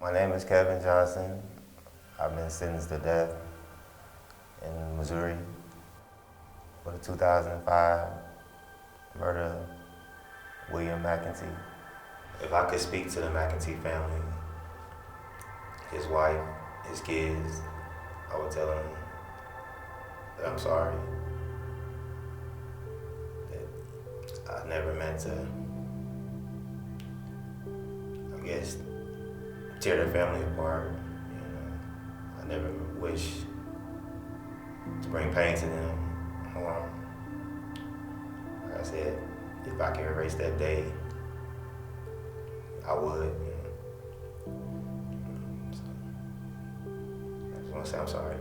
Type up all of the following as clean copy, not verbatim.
My name is Kevin Johnson. I've been sentenced to death in Missouri for the 2005 murder of William McEntee. If I could speak to the McEntee family, his wife, his kids, I would tell them that I'm sorry, that I never meant to, I guess, tear their family apart. You know, I never wish to bring pain to them, harm. Like I said, if I could erase that day, I would. You know. So, I just want to say I'm sorry.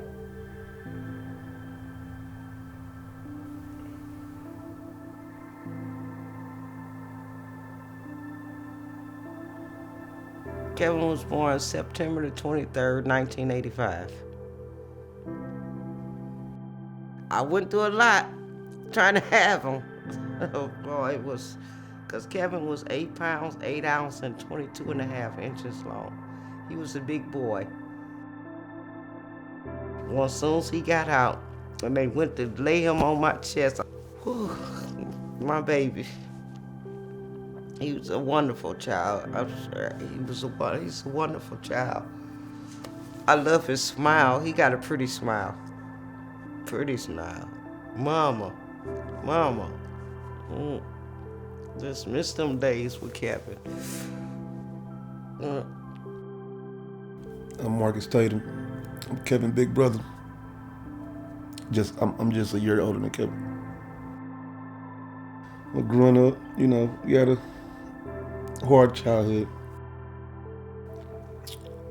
Kevin was born September the 23rd, 1985. I went through a lot trying to have him. Oh boy, it was, because Kevin was 8 pounds, 8 ounces, and 22 and a half inches long. He was a big boy. Well, as soon as he got out, and they went to lay him on my chest, whew, my baby. He was a wonderful child. I'm sure he's a wonderful child. I love his smile. He got a pretty smile. Pretty smile. Mama. Mama. Just miss them days with Kevin. I'm Marcus Tatum. I'm Kevin's big brother. I'm just a year older than Kevin. Well, growing up, you know, we had a hard childhood.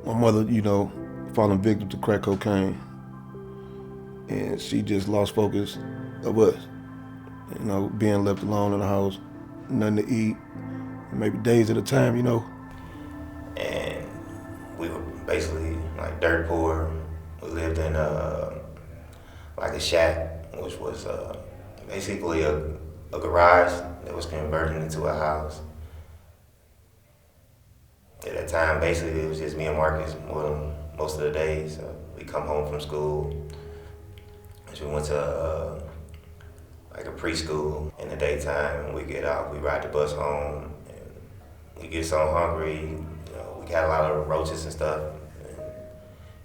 My mother, you know, falling victim to crack cocaine, and she just lost focus of us. You know, being left alone in the house, nothing to eat, maybe days at a time, you know. And we were basically like dirt poor. We lived in like a shack, which was basically a garage that was converted into a house. At that time, basically, it was just me and Marcus most of the days. So we come home from school. So we went to like a preschool in the daytime. When we get out, we ride the bus home. And we get so hungry. You know, we got a lot of roaches and stuff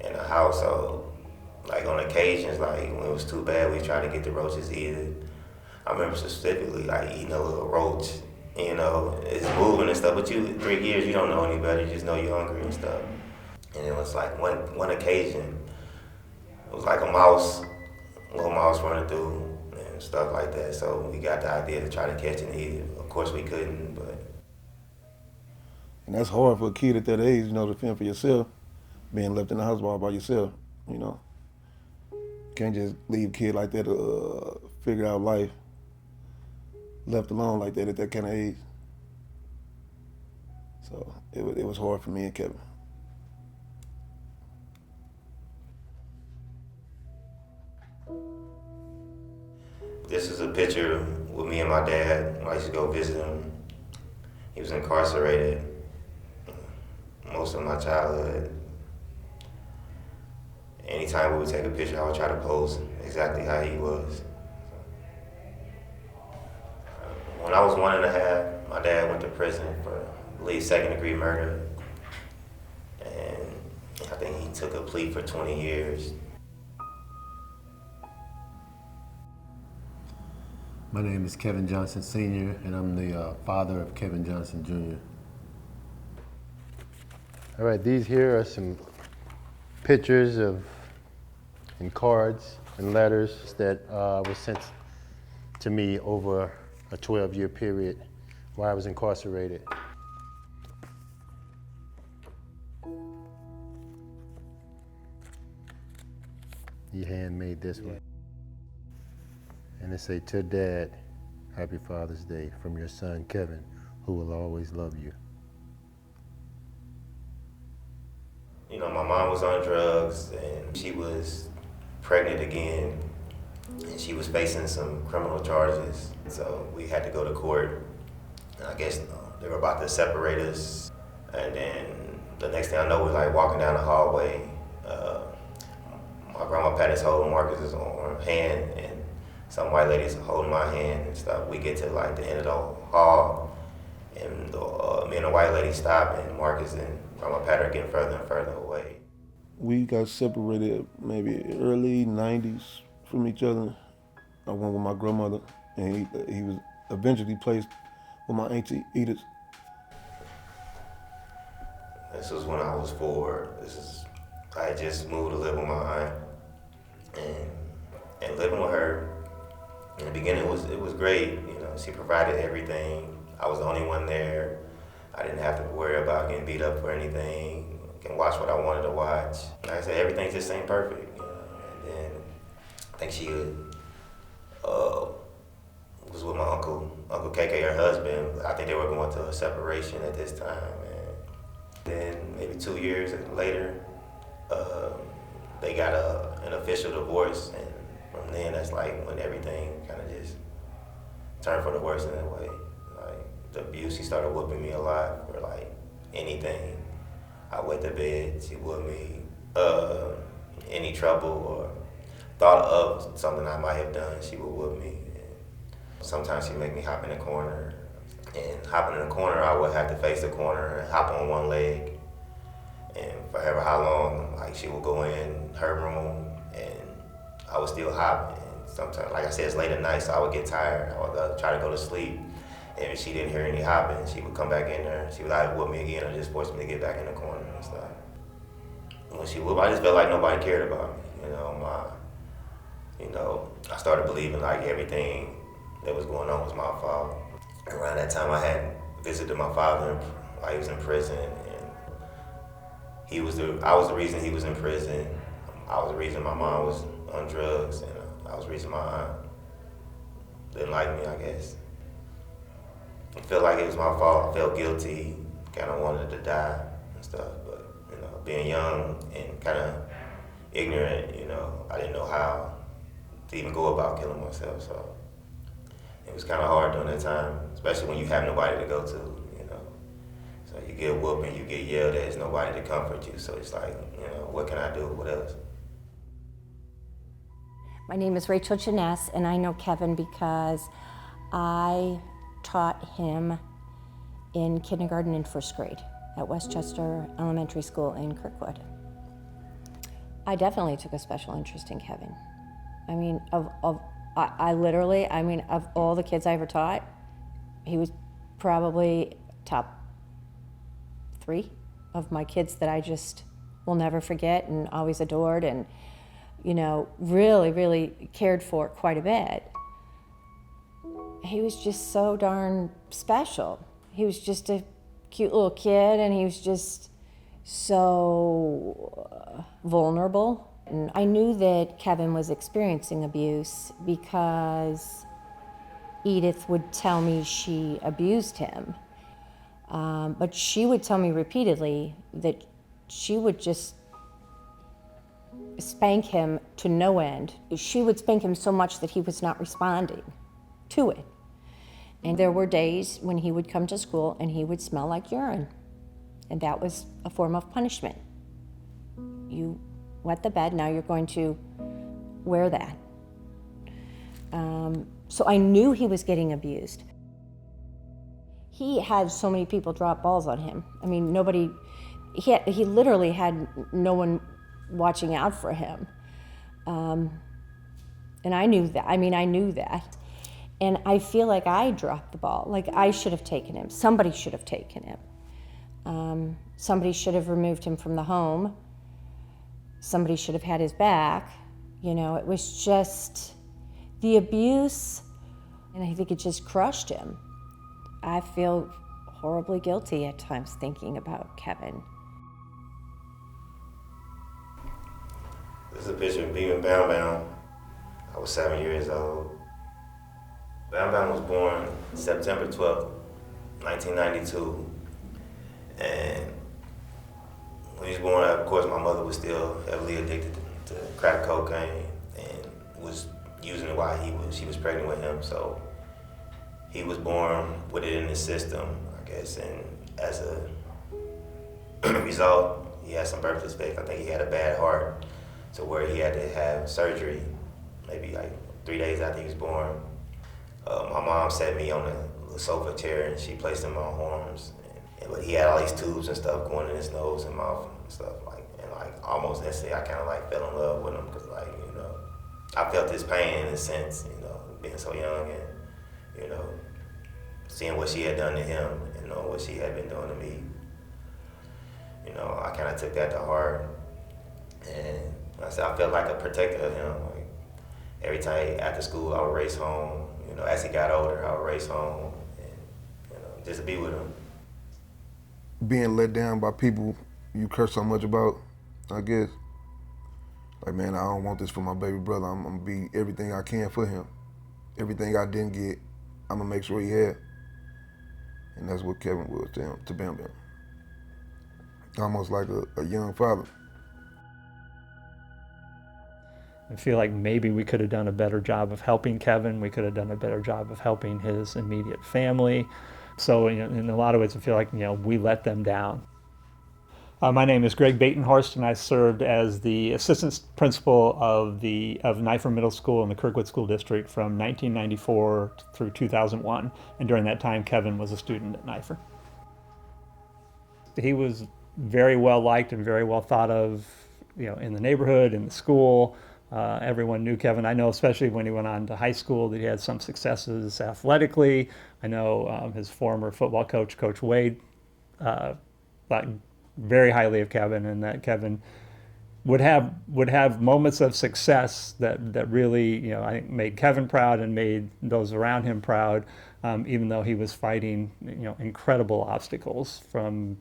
in the house. So, like on occasions, like when it was too bad, we tried to get the roaches eaten. I remember specifically like eating a little roach. You know, it's moving and stuff, but 3 years, you don't know any better. You just know you're hungry and stuff. And it was like one occasion, it was like a little mouse running through and stuff like that. So we got the idea to try to catch and eat it. Of course we couldn't, but. And that's hard for a kid at that age, you know, to fend for yourself, being left in the house all by yourself, you know. Can't just leave a kid like that to figure out life, left alone like that at that kind of age. So it was hard for me and Kevin. This is a picture with me and my dad when I used to go visit him. He was incarcerated most of my childhood. Anytime we would take a picture, I would try to pose exactly how he was. When I was 1.5, my dad went to prison for, I believe, second-degree murder. And I think he took a plea for 20 years. My name is Kevin Johnson Sr., and I'm the father of Kevin Johnson Jr. All right, these here are some pictures and cards and letters that were sent to me over a 12-year period while I was incarcerated. He handmade this one. And it say, "To Dad, Happy Father's Day from your son, Kevin, who will always love you." You know, my mom was on drugs and she was pregnant again. And she was facing some criminal charges, so we had to go to court. And I guess they were about to separate us, and then the next thing I know, we're like walking down the hallway. My grandma Patty's holding Marcus's hand, and some white ladies holding my hand and stuff. We get to like the end of the hall, and me and the white lady stop, and Marcus and Grandma Patty are getting further and further away. We got separated maybe early 90s from each other. I went with my grandmother, and he was eventually placed with my auntie Edith. This was when I was 4. I had just moved to live with my aunt, and living with her. In the beginning, it was great. You know, she provided everything. I was the only one there. I didn't have to worry about getting beat up for anything. I can watch what I wanted to watch. Like I said, everything just ain't perfect. You know? And then I think she was with my Uncle KK, her husband. I think they were going to a separation at this time. And then maybe 2 years later, they got an official divorce, and from then that's like when everything kind of just turned for the worse in a way. Like the abuse, she started whooping me a lot for like anything. I wet the bed, she whooped me. Any trouble or thought of something I might have done, she would whoop me. And sometimes she'd make me hop in the corner, and hopping in the corner, I would have to face the corner and hop on one leg. And forever how long, like she would go in her room and I would still hop. And sometimes, like I said, it's late at night, so I would get tired. I would try to go to sleep. And if she didn't hear any hopping, she would come back in there. She would either whoop me again or just force me to get back in the corner and stuff. When she whooped, I just felt like nobody cared about me. I started believing like everything that was going on was my fault. Around that time, I had visited my father while he was in prison. I was the reason he was in prison. I was the reason my mom was on drugs, and I was the reason my aunt didn't like me, I guess. I felt like it was my fault. I felt guilty, kind of wanted to die and stuff. But, being young and kind of ignorant, I didn't know how to even go about killing myself. So it was kind of hard during that time, especially when you have nobody to go to. So you get whooped and you get yelled at, there's nobody to comfort you. So it's like, what can I do? What else? My name is Rachel Janess, and I know Kevin because I taught him in kindergarten and first grade at Westchester Elementary School in Kirkwood. I definitely took a special interest in Kevin. I mean, of all the kids I ever taught, he was probably top 3 of my kids that I just will never forget and always adored and, really, really cared for quite a bit. He was just so darn special. He was just a cute little kid, and he was just so vulnerable. And I knew that Kevin was experiencing abuse because Edith would tell me she abused him. But she would tell me repeatedly that she would just spank him to no end. She would spank him so much that he was not responding to it. And there were days when he would come to school and he would smell like urine. And that was a form of punishment. You wet the bed, now you're going to wear that. So I knew he was getting abused. He had so many people drop balls on him. I mean, he literally had no one watching out for him. And I knew that. I knew that. And I feel like I dropped the ball. Like I should have taken him. Somebody should have taken him. Somebody should have removed him from the home. Somebody should have had his back. It was just the abuse, and I think it just crushed him. I feel horribly guilty at times thinking about Kevin. This is a picture of me and Bam Bam. I was 7 years old. Bam Bam was born September 12th, 1992. And when he was born, of course, my mother was still heavily addicted to crack cocaine and was using it while she was pregnant with him. So he was born with it in his system, I guess. And as result, he had some birth defects. I think he had a bad heart to where he had to have surgery maybe like 3 days after he was born. My mom sat me on a sofa chair and she placed him on arms. But he had all these tubes and stuff going in his nose and mouth and stuff like almost instantly I kind of like fell in love with him because I felt his pain in a sense, being so young and seeing what she had done to him and knowing what she had been doing to me. I kind of took that to heart, and I felt like a protector of him. Like every time after school, I would race home. As he got older, I would race home and just to be with him. Being let down by people you care so much about, I guess. Like, man, I don't want this for my baby brother. I'm gonna be everything I can for him. Everything I didn't get, I'm gonna make sure he had. And that's what Kevin was to Bam Bam. Almost like a young father. I feel like maybe we could have done a better job of helping Kevin. We could have done a better job of helping his immediate family. So in a lot of ways, I feel like we let them down. My name is Greg Batenhorst, and I served as the assistant principal of Knifer Middle School in the Kirkwood School District from 1994 through 2001. And during that time, Kevin was a student at Knifer. He was very well liked and very well thought of, in the neighborhood, in the school. Everyone knew Kevin. I know, especially when he went on to high school, that he had some successes athletically. I know his former football coach, Coach Wade, thought very highly of Kevin, and that Kevin would have moments of success that really, I think, made Kevin proud and made those around him proud, even though he was fighting, incredible obstacles from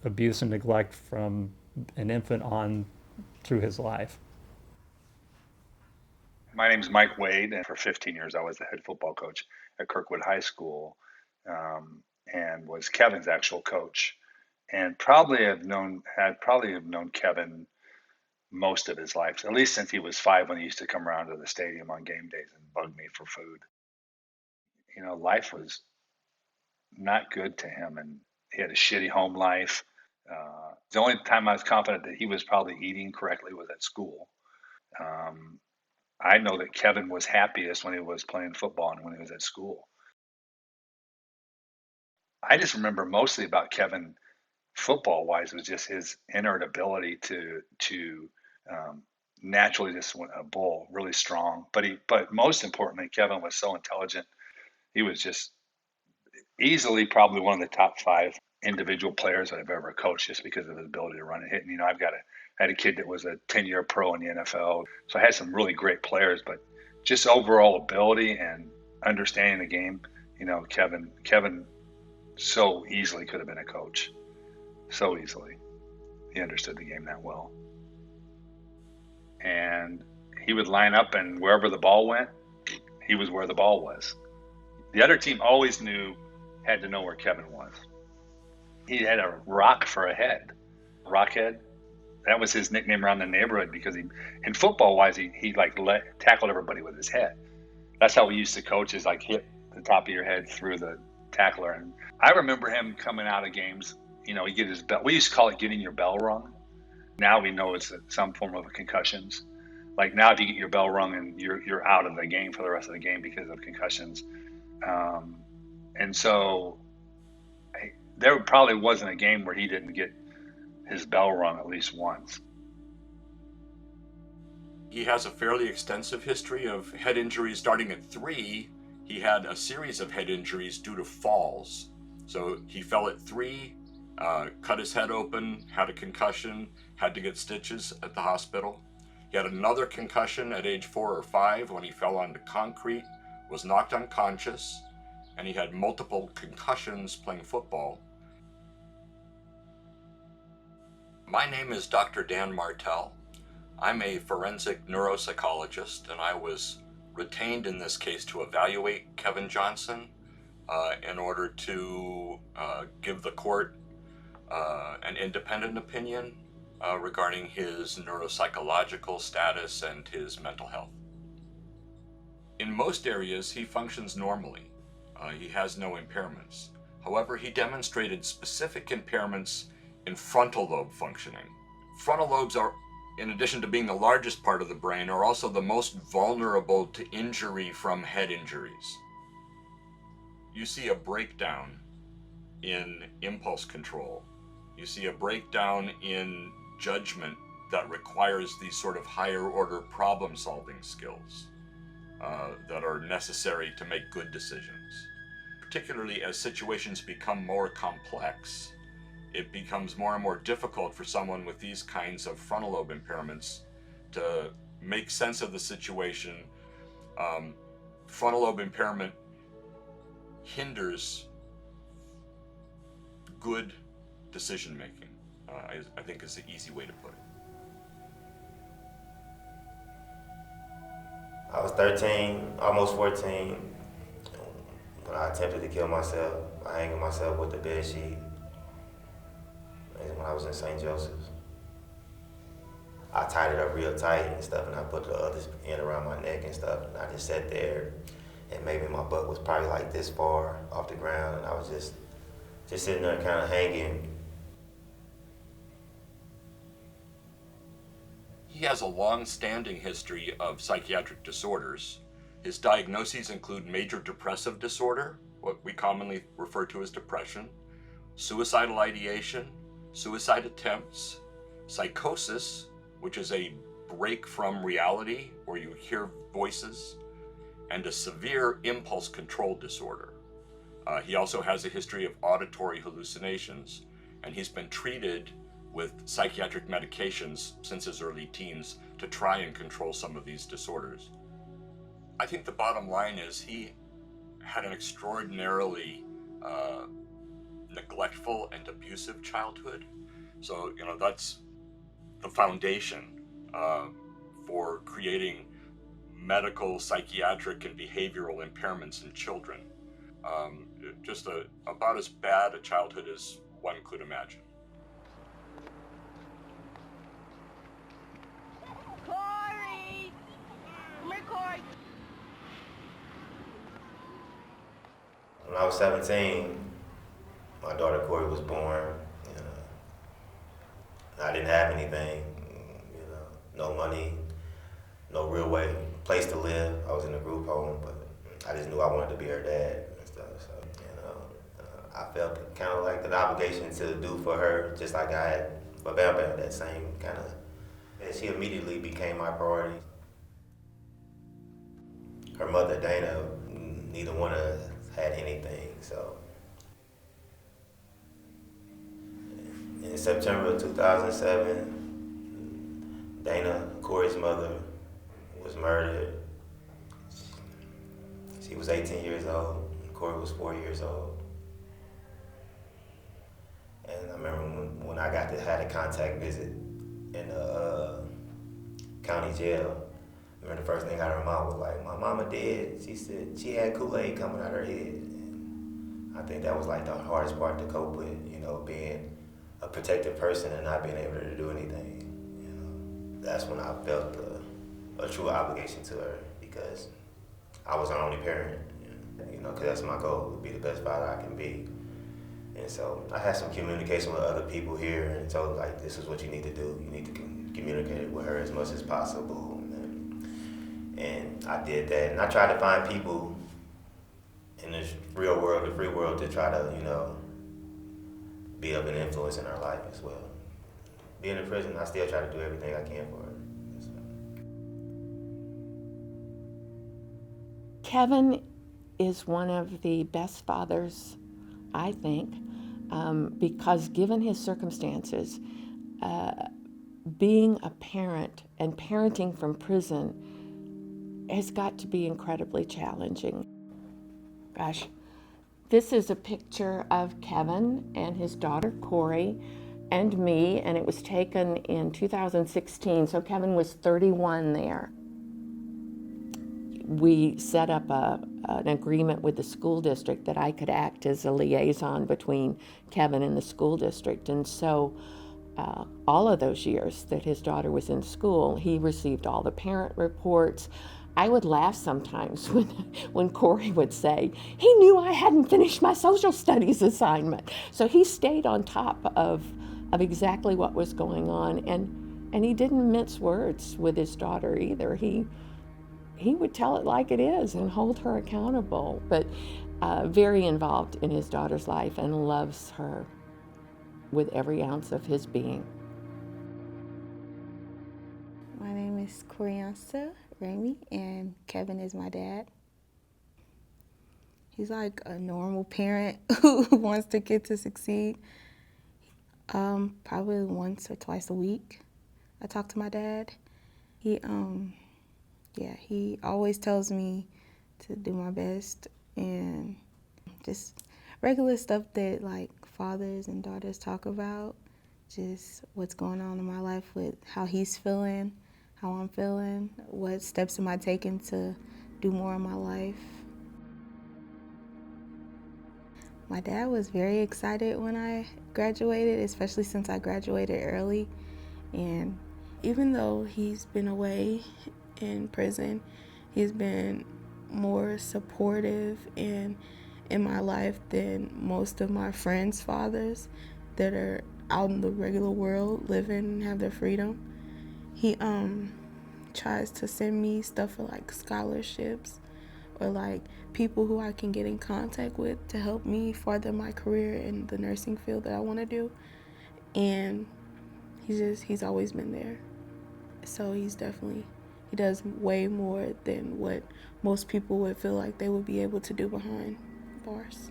abuse and neglect from an infant on through his life. My name's Mike Wade, and for 15 years I was the head football coach at Kirkwood High School, and was Kevin's actual coach, and probably have known Kevin most of his life, at least since he was 5 when he used to come around to the stadium on game days and bug me for food. Life was not good to him, and he had a shitty home life. The only time I was confident that he was probably eating correctly was at school. I know that Kevin was happiest when he was playing football and when he was at school. I just remember mostly about Kevin football-wise was just his innate ability to naturally just went a bull, really strong. But most importantly, Kevin was so intelligent. He was just easily probably one of the top 5 individual players that I've ever coached, just because of his ability to run and hit. And I had a kid that was a 10-year pro in the NFL, so I had some really great players. But just overall ability and understanding the game, Kevin so easily could have been a coach. So easily, he understood the game that well. And he would line up, and wherever the ball went, he was where the ball was. The other team always had to know where Kevin was. He had a rock for a head, Rockhead. That was his nickname around the neighborhood because in football wise, he tackled everybody with his head. That's how we used to coach, is like hit the top of your head through the tackler. And I remember him coming out of games, he get his bell. We used to call it getting your bell rung. Now we know it's some form of concussions. Like now, if you get your bell rung and you're out of the game for the rest of the game because of concussions. And so there probably wasn't a game where he didn't get his bell rung at least once. He has a fairly extensive history of head injuries. Starting at 3, he had a series of head injuries due to falls. So he fell at 3, cut his head open, had a concussion, had to get stitches at the hospital. He had another concussion at age 4 or 5 when he fell onto concrete, was knocked unconscious, and he had multiple concussions playing football. My name is Dr. Dan Martell. I'm a forensic neuropsychologist, and I was retained in this case to evaluate Kevin Johnson in order to give the court an independent opinion regarding his neuropsychological status and his mental health. In most areas, he functions normally. He has no impairments. However, he demonstrated specific impairments in frontal lobe functioning. Frontal lobes are, in addition to being the largest part of the brain, are also the most vulnerable to injury from head injuries. You see a breakdown in impulse control. You see a breakdown in judgment that requires these sort of higher order problem solving skills that are necessary to make good decisions. Particularly as situations become more complex, it becomes more and more difficult for someone with these kinds of frontal lobe impairments to make sense of the situation. Frontal lobe impairment hinders good decision making, I think is the easy way to put it. I was 13, almost 14, when I attempted to kill myself by hanging myself with the bed sheet. When I was in St. Joseph's. I tied it up real tight and stuff, and I put the other end around my neck and stuff, and I just sat there, and maybe my butt was probably like this far off the ground, and I was just sitting there kind of hanging. He has a long-standing history of psychiatric disorders. His diagnoses include major depressive disorder, what we commonly refer to as depression, suicidal ideation, suicide attempts, psychosis, which is a break from reality where you hear voices, and a severe impulse control disorder. He also has a history of auditory hallucinations, and he's been treated with psychiatric medications since his early teens to try and control some of these disorders. I think the bottom line is he had an extraordinarily neglectful and abusive childhood. So, that's the foundation for creating medical, psychiatric, and behavioral impairments in children. Just about as bad a childhood as one could imagine. Corey! Come here, Corey! When I was 17, my daughter Corey was born. I didn't have anything, no money, no real place to live. I was in a group home, but I just knew I wanted to be her dad and stuff. So, I felt kind of like the obligation to do for her, just like I had for Bam Bam, that same kind of. And she immediately became my priority. Her mother, Dana, neither one of us had anything, so. In September of 2007, Dana, Corey's mother, was murdered. She was 18 years old, and Corey was 4 years old. And I remember when I got to have a contact visit in the county jail, I remember the first thing out of her mouth was like, "My mama dead." She said she had Kool-Aid coming out her head. And I think that was like the hardest part to cope with, being a protected person and not being able to do anything. That's when I felt a true obligation to her, because I was her only parent. Because that's my goal, to be the best father I can be. And so I had some communication with other people here and told them, like, this is what you need to do. You need to communicate with her as much as possible. And I did that. And I tried to find people in this real world, the free world, to try to, be of an influence in her life as well. Being in prison, I still try to do everything I can for her. So. Kevin is one of the best fathers, I think, because given his circumstances, being a parent and parenting from prison has got to be incredibly challenging. Gosh, this is a picture of Kevin and his daughter Corey and me, and it was taken in 2016, so Kevin was 31 there. We set up an agreement with the school district that I could act as a liaison between Kevin and the school district, and so all of those years that his daughter was in school, he received all the parent reports. I would laugh sometimes when Corey would say, he knew I hadn't finished my social studies assignment. So he stayed on top of of exactly what was going on. And he didn't mince words with his daughter either. He would tell it like it is and hold her accountable, but very involved in his daughter's life and loves her with every ounce of his being. My name is Coriansa Ramey, and Kevin is my dad. He's like a normal parent who wants their kid to succeed. Probably once or twice a week, I talk to my dad. He always tells me to do my best, and just regular stuff that like fathers and daughters talk about, just what's going on in my life with how he's feeling, how I'm feeling, what steps am I taking to do more in my life. My dad was very excited when I graduated, especially since I graduated early. And even though he's been away in prison, he's been more supportive in my life than most of my friends' fathers that are out in the regular world living and have their freedom. He tries to send me stuff for like scholarships or like people who I can get in contact with to help me further my career in the nursing field that I want to do. And he's always been there. So he does way more than what most people would feel like they would be able to do behind bars.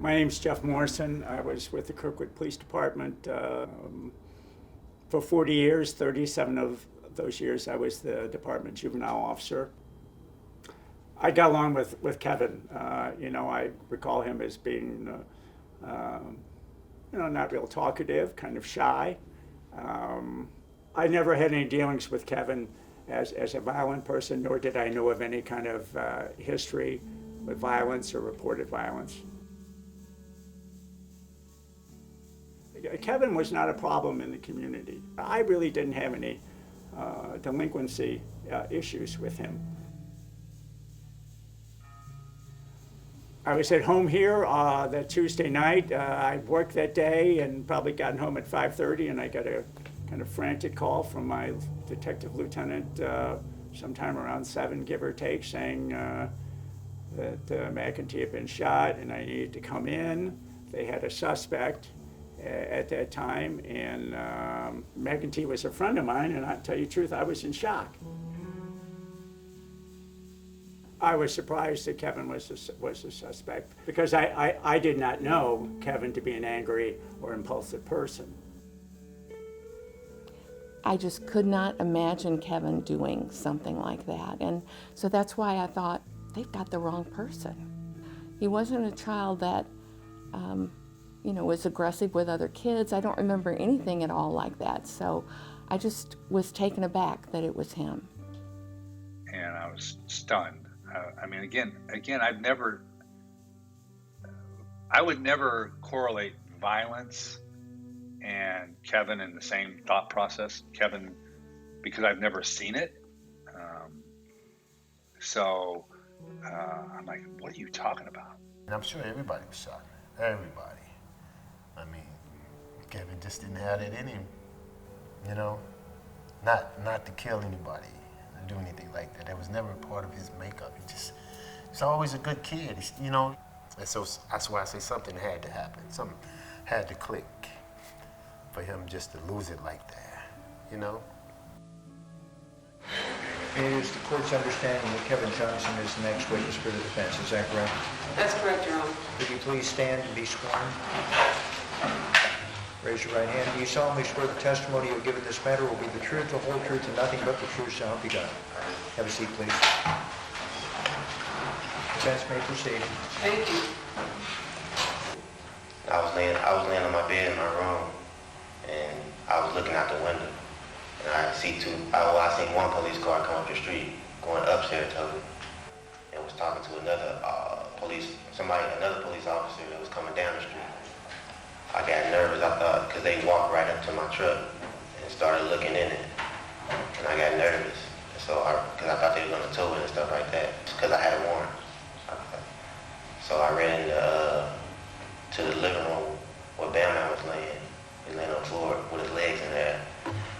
My name's Jeff Morrison. I was with the Kirkwood Police Department for 40 years. 37 of those years I was the department juvenile officer. I got along with Kevin. I recall him as being, not real talkative, kind of shy. I never had any dealings with Kevin as a violent person, nor did I know of any kind of history with violence or reported violence. Kevin was not a problem in the community. I really didn't have any delinquency issues with him. I was at home here that Tuesday night. I worked that day and probably gotten home at 5:30, and I got a kind of frantic call from my detective lieutenant sometime around 7, give or take, saying that McEntee had been shot and I needed to come in. They had a suspect at that time, and McEntee was a friend of mine, and I'll tell you the truth, I was in shock. I was surprised that Kevin was a suspect because I did not know Kevin to be an angry or impulsive person. I just could not imagine Kevin doing something like that. And so that's why I thought, they've got the wrong person. He wasn't a child that, was aggressive with other kids. I don't remember anything at all like that. So I just was taken aback that it was him. And I was stunned. Again, I would never correlate violence and Kevin in the same thought process. Kevin, because I've never seen it. I'm like, what are you talking about? And I'm sure everybody was shocked. Everybody. I mean, Kevin just didn't have it in him, not to kill anybody, or do anything like that. That was never a part of his makeup. He's always a good kid, And so that's why I say something had to happen. Something had to click for him just to lose it like that, It is the court's understanding that Kevin Johnson is the next witness for the defense. Is that correct? That's correct, Your Honor. Could you please stand and be sworn? Raise your right hand. Do you solemnly swear the testimony you will give in this matter will be the truth, the whole truth, and nothing but the truth, so help you God? Have a seat, please. Defense may proceed. Thank you. I was laying on my bed in my room, and I was looking out the window, and I seen one police car come up the street, going up Saratoga, and was talking to another police officer that was coming down the street. I got nervous, I thought, because they walked right up to my truck and started looking in it, and I got nervous. So, because I thought they were gonna tow it and stuff like that, because I had a warrant. So I ran to the living room where Bam Bam was laying. He laying on the floor with his legs in there.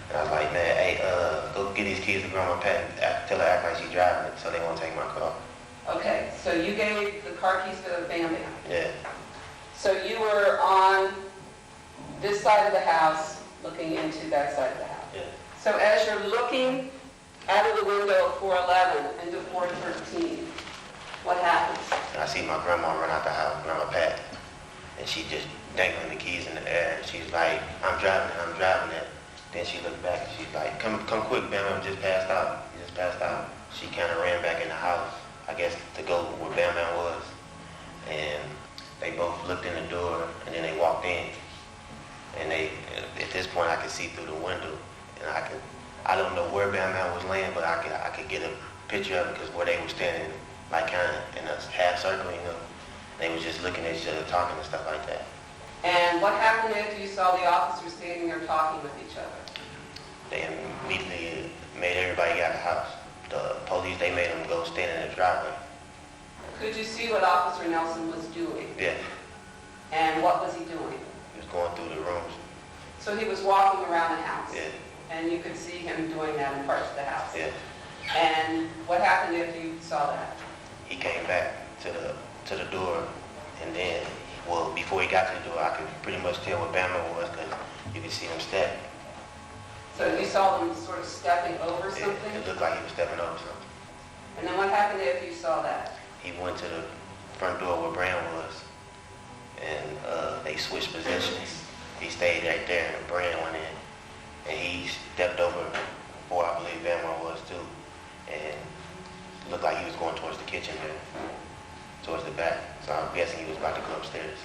And I was like, man, hey, go get these keys to Grandma Pat. Tell her act like she's driving it so they won't take my car. Okay, so you gave the car keys to Bam Bam. Yeah, So you were on this side of the house, looking into that side of the house. yeah. So as you're looking out of the window of 411 into 413, what happens? And I see my grandma run out the house, Grandma Pat, and she just dangling the keys in the air. She's like, I'm driving it. Then she looked back and she's like, come quick, Bam Bam just passed out. He just passed out. She kind of ran back in the house, I guess to go where Bam Bam was. And they both looked in the door and then they walked in. And at this point I could see through the window. And I don't know where Bam Bam was laying, but I could get a picture of it because where they were standing, like kind of in a half circle, you know. They was just looking at each other, talking and stuff like that. And what happened after you saw the officers standing there talking with each other? They immediately made everybody get out of the house. The police, they made them go stand in the driveway. Could you see what Officer Nelson was doing? Yeah, And what was he doing? he was going through the rooms. So he was walking around the house? Yeah, And you could see him doing that in parts of the house? yeah. And what happened after you saw that? He came back to the door, and then, well, before he got to the door, I could pretty much tell what Bama was because you could see him step. So you saw them sort of stepping over something? It looked like he was stepping over something. And then what happened after you saw that? He went to the front door where Bram was, and they switched positions. He stayed right there, and Bram went in, and he stepped over before I believe Bama was too, and it looked like he was going towards the kitchen there, towards the back. So I'm guessing he was about to go upstairs.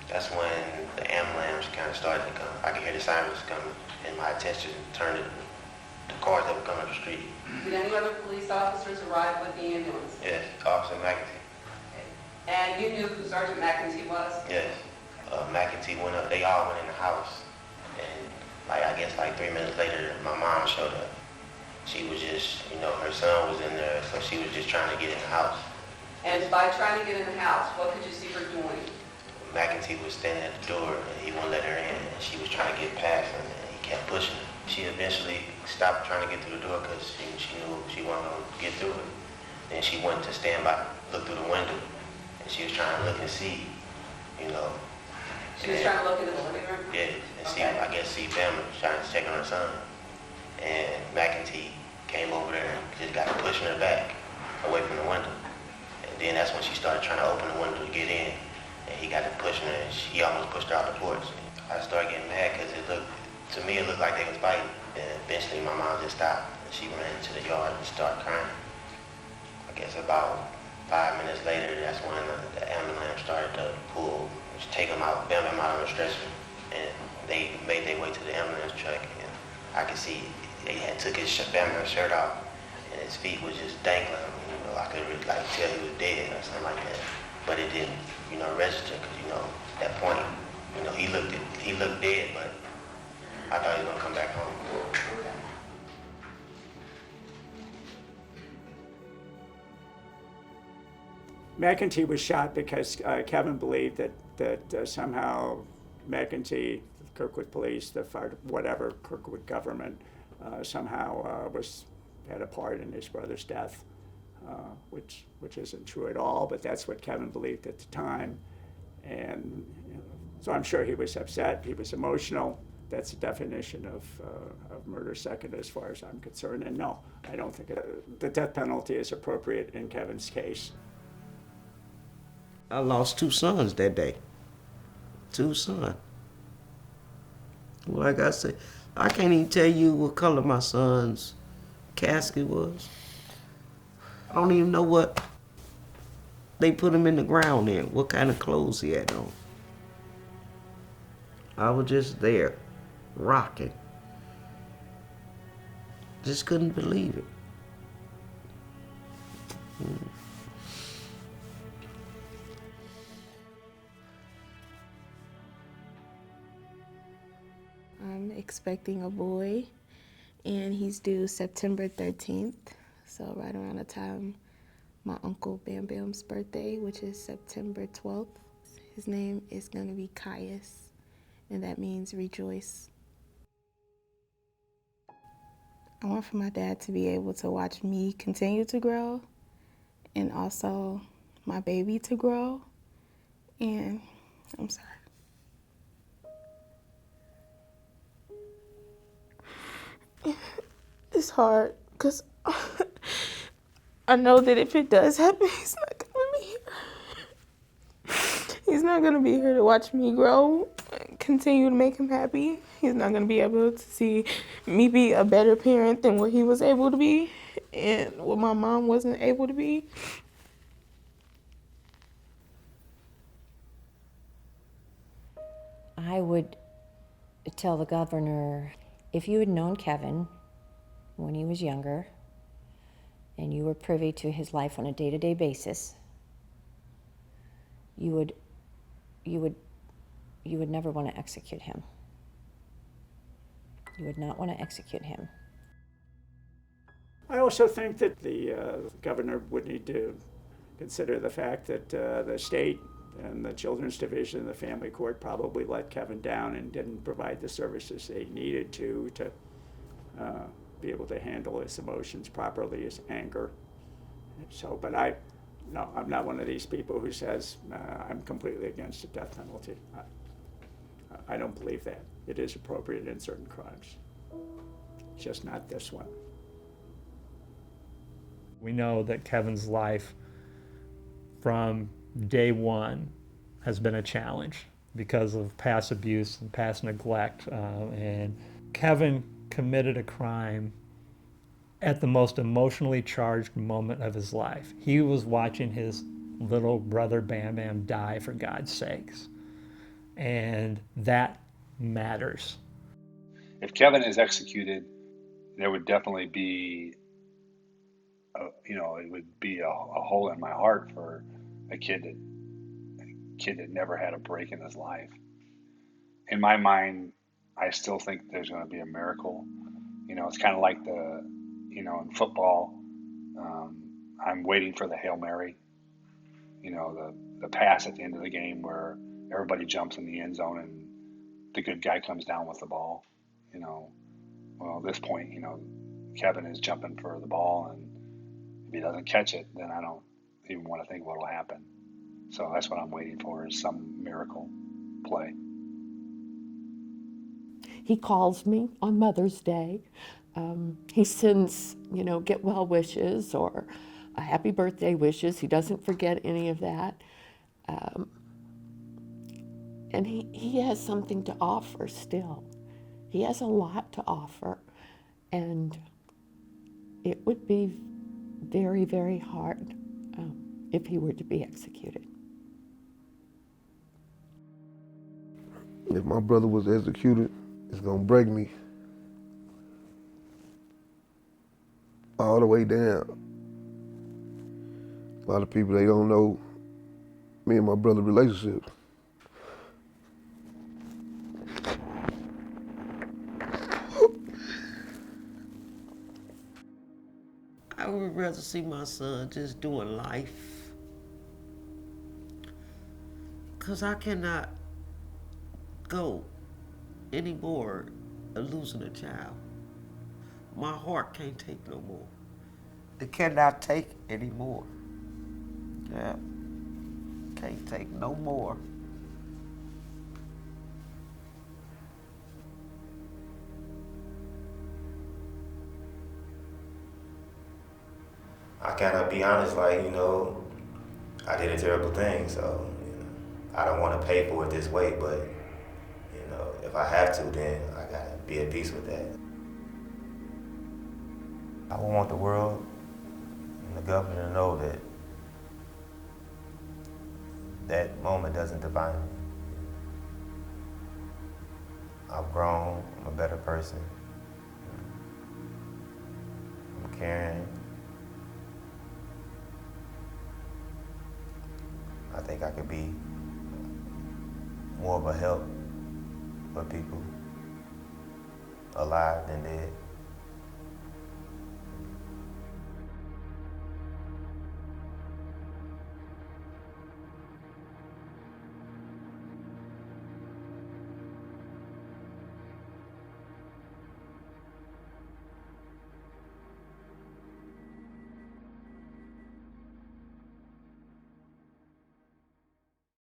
That's when the ambulance kind of started to come. I could hear the sirens coming, and my attention turned to the cars that were coming up the street. Did any other police officers arrive with the ambulance? Yes, Officer McEntee. And you knew who Sergeant McEntee was? Yes. McEntee went up, they all went in the house. And I guess 3 minutes later, my mom showed up. She was just, her son was in there, so she was just trying to get in the house. And by trying to get in the house, what could you see her doing? McEntee was standing at the door, and he wouldn't let her in, and she was trying to get past him, and he kept pushing her. She eventually stopped trying to get through the door because she knew she wasn't going to get through it. Then she went to stand by, look through the window, and she was trying to look and see, She was trying to look into the living room? Yeah, and see Bama trying to check on her son. And McEntee came over there and just got pushing her back away from the window. And then that's when she started trying to open the window to get in. And he got to pushing her, and he almost pushed her out the porch. I started getting mad because to me it looked like they was fighting. And eventually my mom just stopped, and she ran into the yard and started crying. I guess about 5 minutes later, that's when the ambulance started to pull, take him out, Bam Bam out on the stretcher. And they made their way to the ambulance truck, and I could see they had took his Bam Bam shirt off, and his feet was just dangling. I could really tell he was dead or something like that. But it didn't, register because at that point, he looked dead, but I thought he was gonna come back home. McEntee was shot because Kevin believed that somehow McEntee, the Kirkwood police, the fire, whatever, Kirkwood government, somehow had a part in his brother's death, which isn't true at all, but that's what Kevin believed at the time. And so I'm sure he was upset, he was emotional. That's the definition of murder second as far as I'm concerned. And no, I don't think the death penalty is appropriate in Kevin's case. I lost 2 sons that day. 2 sons. Like I said, I can't even tell you what color my son's casket was. I don't even know what they put him in the ground in, what kind of clothes he had on. I was just there, rocking. Just couldn't believe it. I'm expecting a boy, and he's due September 13th. So right around the time my Uncle Bam Bam's birthday, which is September 12th, his name is going to be Caius, and that means rejoice. I want for my dad to be able to watch me continue to grow and also my baby to grow. And I'm sorry. It's hard because I know that if it does happen, he's not going to be here. He's not going to be here to watch me grow and continue to make him happy. He's not going to be able to see me be a better parent than what he was able to be and what my mom wasn't able to be. I would tell the governor, if you had known Kevin when he was younger and you were privy to his life on a day-to-day basis, you would never want to execute him. You would not want to execute him. I also think that the governor would need to consider the fact that the state and the Children's Division, the Family Court, probably let Kevin down and didn't provide the services they needed to be able to handle his emotions properly, his anger. So, but I'm not one of these people who says I'm completely against the death penalty. I don't believe that. It is appropriate in certain crimes, just not this one. We know that Kevin's life from day one has been a challenge because of past abuse and past neglect. And Kevin committed a crime at the most emotionally charged moment of his life. He was watching his little brother Bam Bam die, for God's sakes. And that matters. If Kevin is executed, there would definitely be, it would be a hole in my heart for a kid that never had a break in his life. In my mind, I still think there's going to be a miracle. It's kind of like in football, I'm waiting for the Hail Mary, the pass at the end of the game where everybody jumps in the end zone and the good guy comes down with the ball. Well, at this point, Kevin is jumping for the ball, and if he doesn't catch it, then I don't even want to think what will happen. So that's what I'm waiting for, is some miracle play. He calls me on Mother's Day. He sends, get well wishes or a happy birthday wishes. He doesn't forget any of that. And he has something to offer still. He has a lot to offer. And it would be very, very hard if he were to be executed. If my brother was executed, it's gonna break me all the way down. A lot of people, they don't know me and my brother's relationship. I would rather see my son just doing life. Because I cannot go anymore losing a child. My heart can't take no more. It cannot take anymore. Yeah. Can't take no more. I cannot be honest, I did a terrible thing, so, I don't want to pay for it this way, but, if I have to, then I gotta be at peace with that. I want the world and the governor to know that that moment doesn't define me. I've grown, I'm a better person. I'm caring. I think I could be more of a help for people alive than dead.